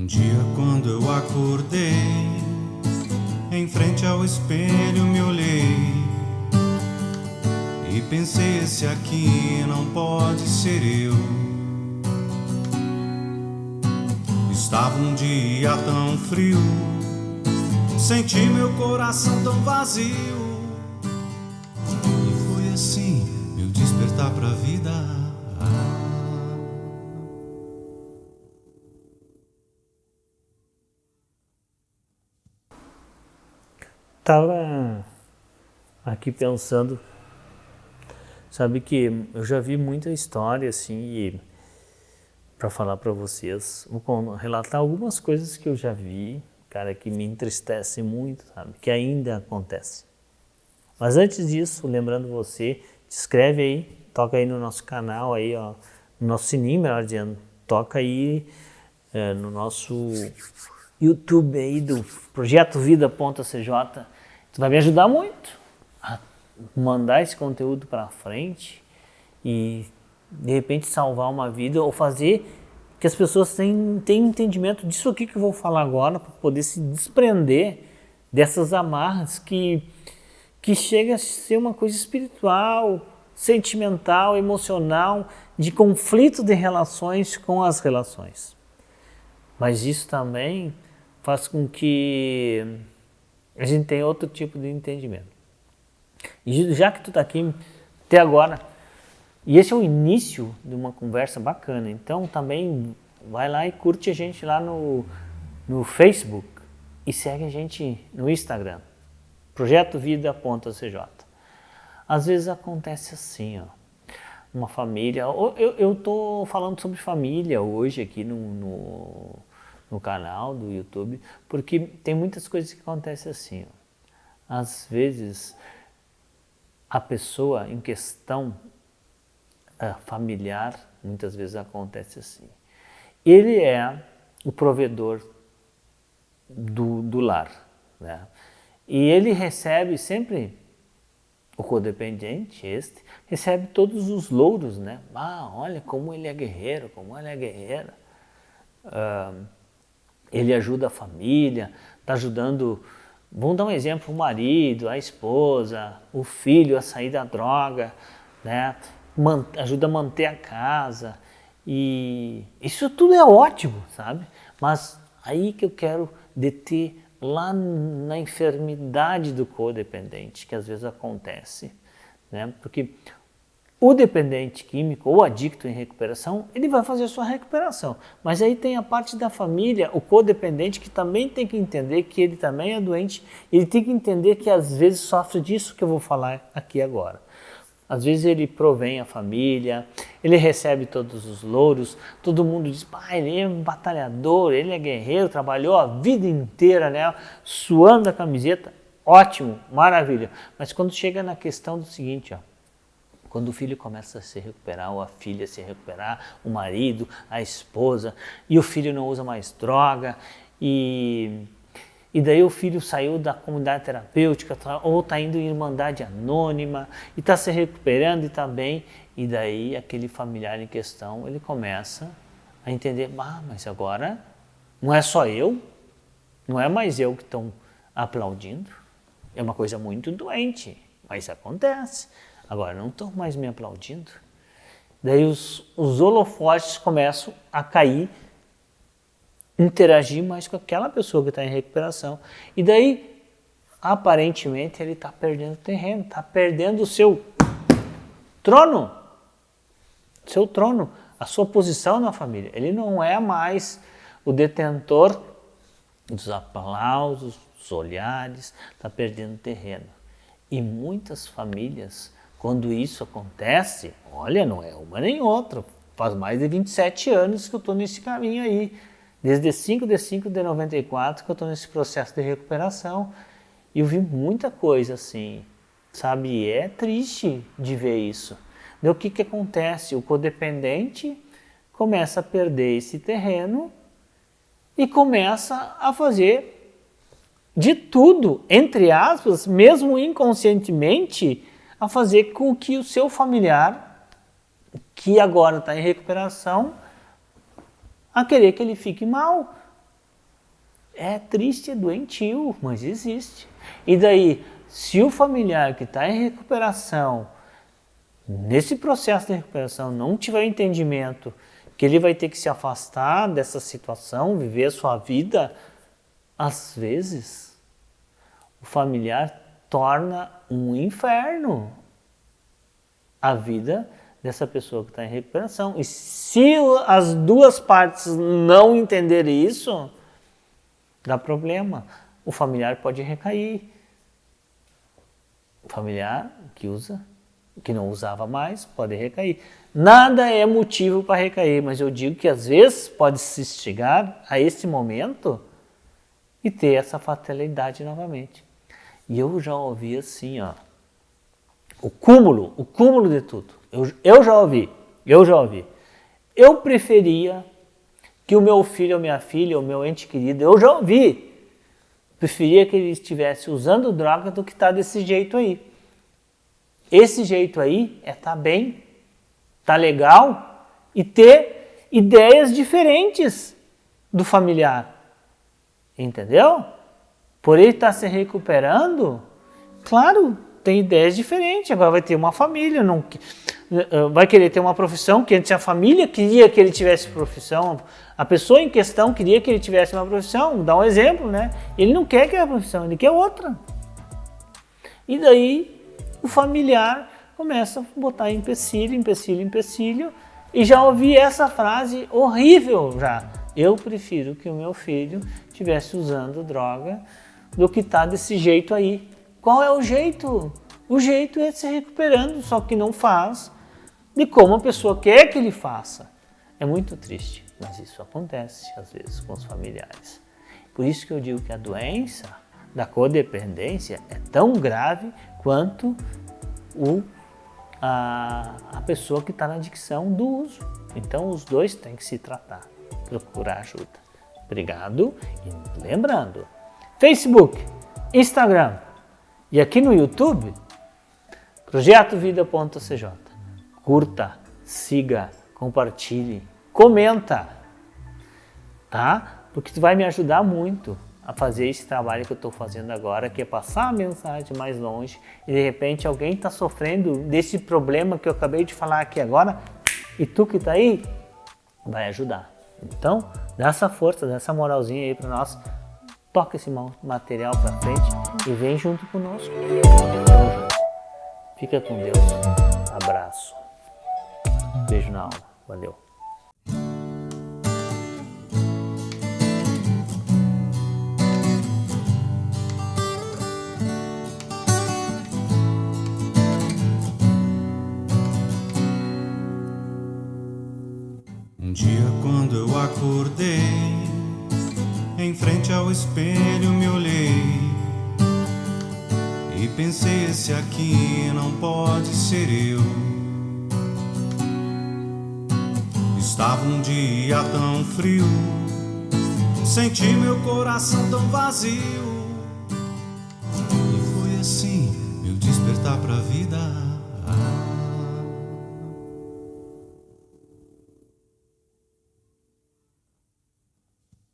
Um dia quando eu acordei, em frente ao espelho me olhei e pensei, esse aqui não pode ser eu. Estava um dia tão frio, senti meu coração tão vazio, e foi assim meu despertar pra vida. Tava aqui pensando, sabe que eu já vi muita história assim, para falar para vocês, vou relatar algumas coisas que eu já vi, cara, que me entristecem muito, sabe, que ainda acontece. Mas antes disso, lembrando você, te inscreve aí, toca aí no nosso canal aí, ó, no nosso sininho, melhor dizendo, toca aí no nosso YouTube aí do Projeto Vida.cj. Tu vai me ajudar muito a mandar esse conteúdo para frente e de repente salvar uma vida ou fazer que as pessoas tenham entendimento disso aqui que eu vou falar agora, para poder se desprender dessas amarras que chega a ser uma coisa espiritual, sentimental, emocional, de conflito de relações com as relações. Mas isso também faz com que a gente tenha outro tipo de entendimento. E já que tu está aqui até agora, e esse é o início de uma conversa bacana, então também vai lá e curte a gente lá no Facebook e segue a gente no Instagram, projetovida.cj. Às vezes acontece assim, ó, uma família, eu tô falando sobre família hoje aqui no canal do YouTube, porque tem muitas coisas que acontecem assim, ó. Às vezes a pessoa em questão familiar, muitas vezes acontece assim. Ele é o provedor do lar, né? E ele recebe sempre, o codependente, recebe todos os louros, né? Olha como ele é guerreiro, como ela é guerreira. Ele ajuda a família, está ajudando, vamos dar um exemplo, o marido, a esposa, o filho a sair da droga, né? Ajuda a manter a casa, e isso tudo é ótimo, sabe? Mas aí que eu quero deter lá na enfermidade do codependente, que às vezes acontece, né? Porque o dependente químico ou adicto em recuperação, ele vai fazer a sua recuperação. Mas aí tem a parte da família, o codependente, que também tem que entender que ele também é doente, ele tem que entender que às vezes sofre disso que eu vou falar aqui agora. Às vezes ele provém a família, ele recebe todos os louros, todo mundo diz, ele é um batalhador, ele é guerreiro, trabalhou a vida inteira, né, suando a camiseta, ótimo, maravilha. Mas quando chega na questão do seguinte, ó, quando o filho começa a se recuperar, ou a filha se recuperar, o marido, a esposa, e o filho não usa mais droga, e daí o filho saiu da comunidade terapêutica, ou está indo em irmandade anônima, e está se recuperando e está bem, e daí aquele familiar em questão, ele começa a entender, mas agora não é só eu, não é mais eu que estão aplaudindo, é uma coisa muito doente, mas acontece. Agora não estão mais me aplaudindo. Daí os holofotes começam a cair, interagir mais com aquela pessoa que está em recuperação. E daí, aparentemente, ele está perdendo terreno, está perdendo o seu trono, a sua posição na família. Ele não é mais o detentor dos aplausos, dos olhares, está perdendo terreno. E muitas famílias, quando isso acontece, olha, não é uma nem outra, faz mais de 27 anos que eu estou nesse caminho aí, desde 5 de 94 que eu estou nesse processo de recuperação, e eu vi muita coisa assim, sabe, e é triste de ver isso. Daí o que acontece? O codependente começa a perder esse terreno e começa a fazer de tudo, entre aspas, mesmo inconscientemente, a fazer com que o seu familiar, que agora está em recuperação, a querer que ele fique mal, É triste, é doentio, mas existe. E daí, se o familiar que está em recuperação, nesse processo de recuperação, não tiver entendimento que ele vai ter que se afastar dessa situação, viver a sua vida, às vezes, o familiar torna um inferno a vida dessa pessoa que está em recuperação. E se as duas partes não entenderem isso, dá problema. O familiar pode recair. O familiar que não usava mais, pode recair. Nada é motivo para recair, mas eu digo que às vezes pode se chegar a esse momento e ter essa fatalidade novamente. E eu já ouvi assim, ó, o cúmulo de tudo. Eu já ouvi. Eu preferia que o meu filho ou minha filha, ou meu ente querido, eu já ouvi, preferia que ele estivesse usando droga do que está desse jeito aí. Esse jeito aí é estar bem, estar legal e ter ideias diferentes do familiar. Entendeu? Por ele estar se recuperando, claro, tem ideias diferentes. Agora vai ter uma família, vai querer ter uma profissão, que antes a família queria que ele tivesse profissão, a pessoa em questão queria que ele tivesse uma profissão. Vou dar um exemplo, né? Ele não quer aquela profissão, ele quer outra. E daí o familiar começa a botar empecilho, e já ouvi essa frase horrível já. Eu prefiro que o meu filho estivesse usando droga do que está desse jeito aí. Qual é o jeito? O jeito é se recuperando, só que não faz de como a pessoa quer que ele faça. É muito triste, mas isso acontece às vezes com os familiares. Por isso que eu digo que a doença da codependência é tão grave quanto a pessoa que está na adicção do uso. Então os dois têm que se tratar, procurar ajuda. Obrigado e lembrando, Facebook, Instagram e aqui no YouTube, projetovida.cj. Curta, siga, compartilhe, comenta, tá? Porque tu vai me ajudar muito a fazer esse trabalho que eu estou fazendo agora, que é passar a mensagem mais longe e de repente alguém está sofrendo desse problema que eu acabei de falar aqui agora e tu que está aí vai ajudar. Então, dá essa força, dá essa moralzinha aí para nós, toca esse material para frente e vem junto conosco. Fica com Deus, abraço, beijo na alma, valeu. Um dia quando eu acordei, em frente ao espelho me olhei e pensei, esse aqui não pode ser eu. Estava um dia tão frio, senti meu coração tão vazio, e foi assim meu despertar pra vida.